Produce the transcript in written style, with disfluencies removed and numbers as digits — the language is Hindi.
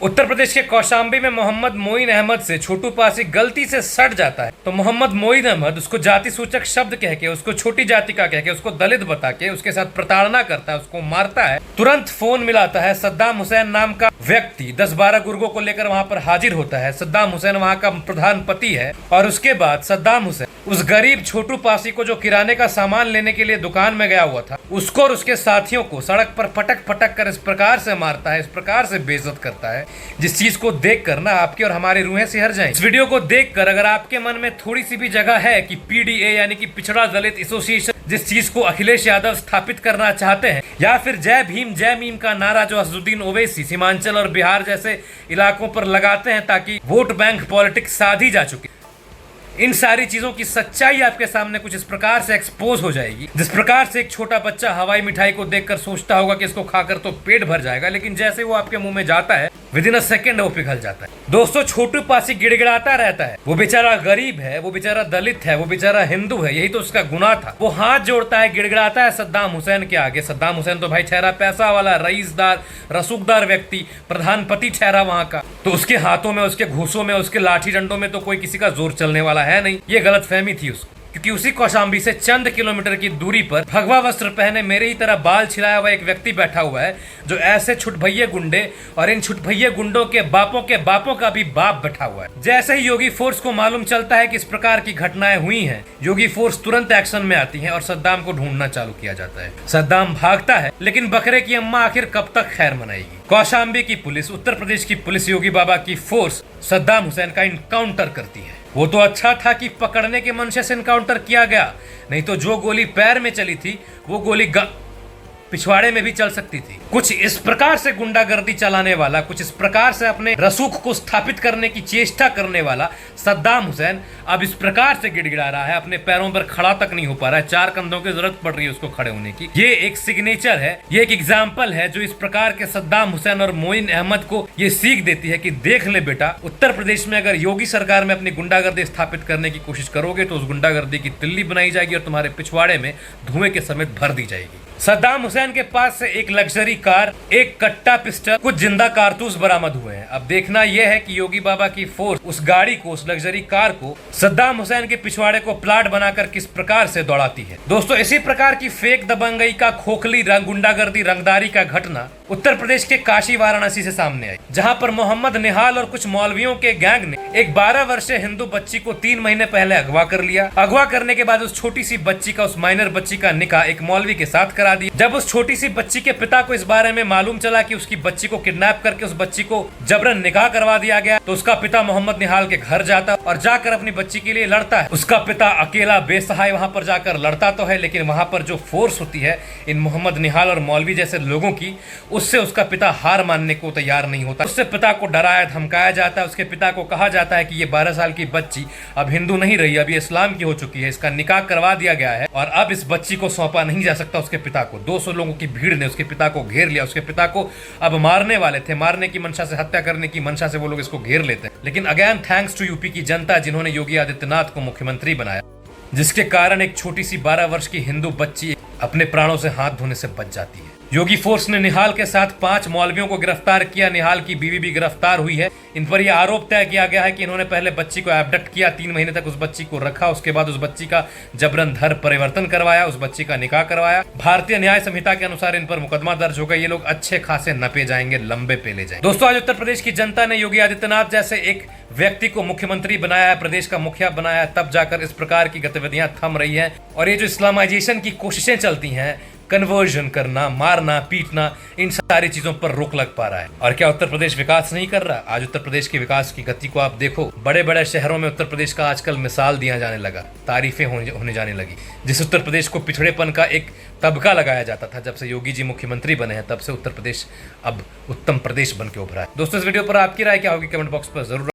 उत्तर प्रदेश के कौशाम्बी में मोहम्मद मोइन अहमद से छोटू पासी गलती से सट जाता है तो मोहम्मद मोइन अहमद उसको जाति सूचक शब्द कह के, उसको छोटी जाति का कह के, उसको दलित बता के उसके साथ प्रताड़ना करता है, उसको मारता है। तुरंत फोन मिलाता है सद्दाम हुसैन नाम का व्यक्ति 10-12 गुर्गों को लेकर वहां पर हाजिर होता है। सद्दाम हुसैन वहां का प्रधानपति है और उसके बाद सद्दाम हुसैन उस गरीब छोटू पासी को जो किराने का सामान लेने के लिए दुकान में गया हुआ था, उसको और उसके साथियों को सड़क पर पटक पटक कर इस प्रकार से मारता है, इस प्रकार से बेइज्जत करता है, जिस चीज को देखकर ना आपकी और हमारी रूहें सिहर जाएं। इस वीडियो को देखकर अगर आपके मन में थोड़ी सी भी जगह है कि पीडीए यानी कि पिछड़ा दलित एसोसिएशन जिस चीज को अखिलेश यादव स्थापित करना चाहते हैं, या फिर जय भीम जय मीम का नारा जो असदुद्दीन ओवैसी सीमांचल और बिहार जैसे इलाकों पर लगाते हैं ताकि वोट बैंक पॉलिटिक्स साधी जा चुकी, इन सारी चीजों की सच्चाई आपके सामने कुछ इस प्रकार से एक्सपोज हो जाएगी, जिस प्रकार से एक छोटा बच्चा हवाई मिठाई को देखकर सोचता होगा कि इसको खाकर तो पेट भर जाएगा, लेकिन जैसे वो आपके मुंह में जाता है विदिन अ सेकेंड वो पिघल जाता है। दोस्तों, छोटू पासी गिड़गिड़ाता रहता है, वो बेचारा गरीब है, वो बेचारा दलित है, वो बेचारा हिंदू है, यही तो उसका गुनाह था। वो हाथ जोड़ता है, गिड़गिड़ाता है सद्दाम हुसैन के आगे। सद्दाम हुसैन तो भाई ठहरा पैसा वाला, रईसदार, रसूखदार व्यक्ति, प्रधानपति ठहरा वहां का, तो उसके हाथों में, उसके घूसों में, उसके लाठी डंडों में तो कोई किसी का जोर चलने वाला है नहीं। ये गलतफहमी थी उसको, क्योंकि उसी कौशाम्बी से चंद किलोमीटर की दूरी पर भगवा वस्त्र पहने मेरे ही तरह बाल छिलाया हुआ एक व्यक्ति बैठा हुआ है, जो ऐसे छुटभैये गुंडे और इन छुटभैये गुंडों के बापों का भी बाप बैठा हुआ है। जैसे ही योगी फोर्स को मालूम चलता है कि इस प्रकार की घटनाएं हुई हैं, योगी फोर्स तुरंत एक्शन में आती है और सद्दाम को ढूंढना चालू किया जाता है। सद्दाम भागता है, लेकिन बकरे की अम्मा आखिर कब तक खैर मनाएगी। कौशाम्बी की पुलिस, उत्तर प्रदेश की पुलिस, योगी बाबा की फोर्स सद्दाम हुसैन का इनकाउंटर करती है। वो तो अच्छा था कि पकड़ने के मंशे से इनकाउंटर किया गया, नहीं तो जो गोली पैर में चली थी वो गोली पिछवाड़े में भी चल सकती थी। कुछ इस प्रकार से गुंडागर्दी चलाने वाला, कुछ इस प्रकार से अपने रसूख को स्थापित करने की चेष्टा करने वाला सद्दाम हुसैन अब इस प्रकार से गिड़गिड़ा रहा है, अपने पैरों पर खड़ा तक नहीं हो पा रहा है, 4 कंधों की जरूरत पड़ रही है उसको खड़े होने की। ये एक सिग्नेचर है, ये एक एग्जाम्पल है जो इस प्रकार के सद्दाम हुसैन और मोइन अहमद को ये सीख देती है कि देख ले बेटा, उत्तर प्रदेश में अगर योगी सरकार में अपनी गुंडागर्दी स्थापित करने की कोशिश करोगे तो उस गुंडागर्दी की तिल्ली बनाई जाएगी और तुम्हारे पिछवाड़े में धुएं के समेत भर दी जाएगी। सद्दाम हुसैन के पास से एक लग्जरी कार, एक कट्टा पिस्टल, कुछ जिंदा कारतूस बरामद हुए हैं। अब देखना यह है कि योगी बाबा की फोर्स उस गाड़ी को, उस लग्जरी कार को सद्दाम हुसैन के पिछवाड़े को प्लाट बनाकर किस प्रकार से दौड़ाती है। दोस्तों, इसी प्रकार की फेक दबंगई का, खोखली गुंडागर्दी, रंगदारी का घटना उत्तर प्रदेश के काशी वाराणसी से सामने आई, जहां पर मोहम्मद निहाल और कुछ मौलवियों के गैंग ने एक 12 वर्षीय हिंदू बच्ची को 3 महीने पहले अगवा कर लिया। अगवा करने के बाद उस छोटी सी बच्ची का, उस माइनर बच्ची का निकाह एक मौलवी के साथ करा दिया। जब उस छोटी सी बच्ची के पिता को इस बारे में मालूम चला कि उसकी बच्ची को किडनैप करके उस बच्ची को जबरन निकाह करवा दिया गया, तो उसका पिता मोहम्मद निहाल के घर जाता और जाकर अपनी बच्ची के लिए लड़ता है। उसका पिता अकेला बेसहाय वहां पर जाकर लड़ता तो है, लेकिन वहां पर जो फोर्स होती है इन मोहम्मद निहाल और मौलवी जैसे लोगों की, उससे उसका पिता हार मानने को तैयार नहीं होता। उससे पिता को डराया धमकाया जाता है। उसके पिता को कहा जाता है कि ये 12 साल की बच्ची अब हिंदू नहीं रही, अब ये इस्लाम की हो चुकी है, इसका निकाह करवा दिया गया है और अब इस बच्ची को सौंपा नहीं जा सकता उसके पिता को। 200 लोगों की भीड़ ने उसके पिता को घेर लिया। उसके पिता को अब मारने वाले थे, मारने की मंशा से, हत्या करने की मंशा से वो लोग इसको घेर लेते हैं। लेकिन अगेन थैंक्स टू यूपी की जनता, जिन्होंने योगी आदित्यनाथ को मुख्यमंत्री बनाया, जिसके कारण एक छोटी सी 12 वर्ष की हिंदू बच्ची अपने प्राणों से हाथ धोने से बच जाती है। योगी फोर्स ने निहाल के साथ 5 मौलवियों को गिरफ्तार किया। निहाल की बीवी भी गिरफ्तार हुई है। इन पर यह आरोप तय किया गया है कि इन्होंने पहले बच्ची को एबडक्ट किया, 3 महीने तक उस बच्ची को रखा, उसके बाद उस बच्ची का जबरन धर्म परिवर्तन करवाया, उस बच्ची का निकाह करवाया। भारतीय न्याय संहिता के अनुसार इन पर मुकदमा दर्ज होगा। ये लोग अच्छे खासे नपे जाएंगे, लंबे पेले जाएंगे। दोस्तों, आज उत्तर प्रदेश की जनता ने योगी आदित्यनाथ जैसे एक व्यक्ति को मुख्यमंत्री बनाया है, प्रदेश का मुखिया बनाया है, तब जाकर इस प्रकार की गतिविधियां थम रही है। और ये जो इस्लामाइजेशन की कोशिशें चलती हैं, कन्वर्जन करना, मारना, पीटना, इन सारी चीजों पर रोक लग पा रहा है। और क्या उत्तर प्रदेश विकास नहीं कर रहा? आज उत्तर प्रदेश के विकास की गति को आप देखो, बड़े बड़े शहरों में उत्तर प्रदेश का आजकल मिसाल दिया जाने लगा, तारीफें होने जाने लगी। जिस उत्तर प्रदेश को पिछड़ेपन का एक तबका लगाया जाता था, जब से योगी जी मुख्यमंत्री बने हैं, तब से उत्तर प्रदेश अब उत्तम प्रदेश बन के उभरा है। दोस्तों, इस वीडियो पर आपकी राय क्या होगी? कमेंट बॉक्स पर जरूर